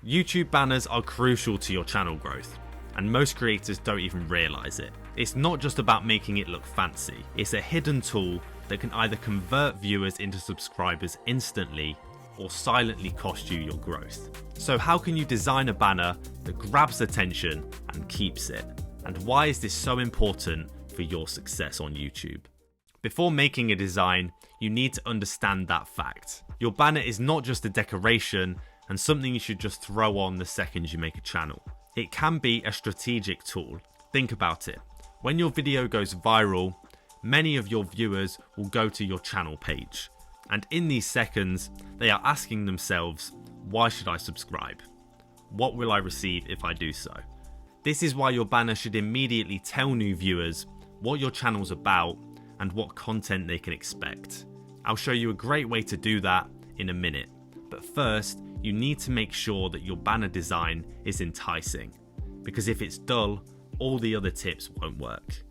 YouTube banners are crucial to your channel growth, and most creators don't even realize it. It's not just about making it look fancy, it's a hidden tool that can either convert viewers into subscribers instantly or silently cost you your growth. So how can you design a banner that grabs attention and keeps it? And why is this so important for your success on YouTube? Before making a design, you need to understand that fact. Your banner is not just a decoration and something you should just throw on the second you make a channel. It can be a strategic tool. Think about it. When your video goes viral, many of your viewers will go to your channel page. And in these seconds, they are asking themselves, why should I subscribe? What will I receive if I do so? This is why your banner should immediately tell new viewers what your channel's about and what content they can expect. I'll show you a great way to do that in a minute. But first, you need to make sure that your banner design is enticing, because if it's dull, all the other tips won't work.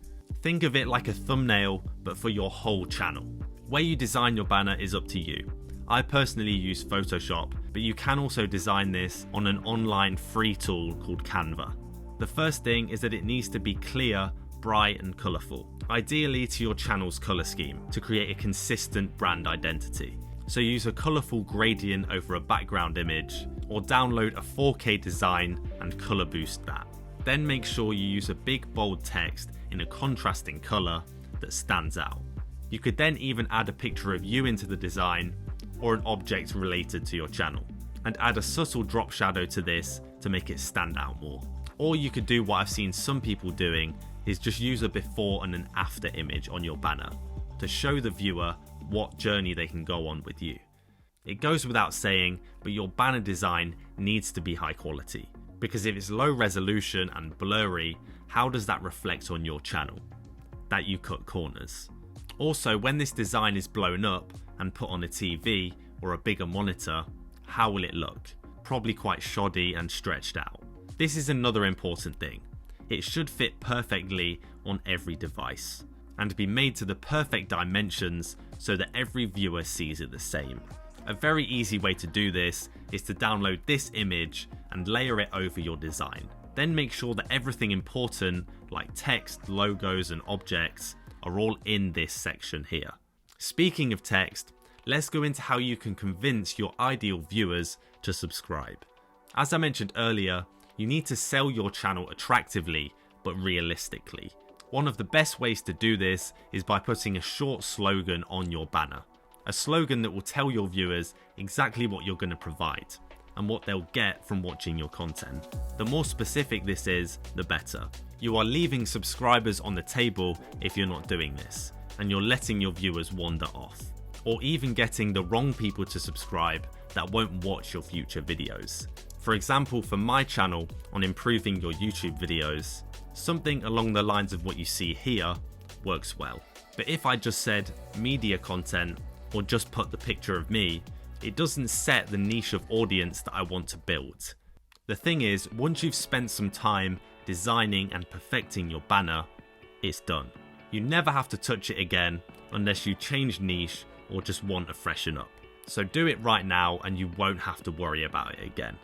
Think of it like a thumbnail, but for your whole channel. Where you design your banner is up to you. I personally use Photoshop, but you can also design this on an online free tool called Canva. The first thing is that it needs to be clear, bright and colourful, ideally to your channel's colour scheme to create a consistent brand identity. So use a colourful gradient over a background image, or download a 4K design and colour boost that. Then make sure you use a big bold text in a contrasting colour that stands out. You could then even add a picture of you into the design or an object related to your channel, and add a subtle drop shadow to this to make it stand out more. Or you could do what I've seen some people doing, is just use a before and an after image on your banner to show the viewer what journey they can go on with you. It goes without saying, but your banner design needs to be high quality, because if it's low resolution and blurry, how does that reflect on your channel? That you cut corners. Also, when this design is blown up and put on a TV or a bigger monitor, how will it look? Probably quite shoddy and stretched out. This is another important thing. It should fit perfectly on every device and be made to the perfect dimensions so that every viewer sees it the same. A very easy way to do this is to download this image and layer it over your design. Then make sure that everything important like text, logos and objects are all in this section here. Speaking of text, let's go into how you can convince your ideal viewers to subscribe. As I mentioned earlier, you need to sell your channel attractively but realistically. One of the best ways to do this is by putting a short slogan on your banner. A slogan that will tell your viewers exactly what you're going to provide and what they'll get from watching your content. The more specific this is, the better. You are leaving subscribers on the table if you're not doing this, and you're letting your viewers wander off, or even getting the wrong people to subscribe that won't watch your future videos. For example, for my channel on improving your YouTube videos, something along the lines of what you see here works well. But if I just said media content or just put the picture of me, it doesn't set the niche of audience that I want to build. The thing is, once you've spent some time designing and perfecting your banner, it's done. You never have to touch it again unless you change niche or just want to freshen up. So do it right now and you won't have to worry about it again.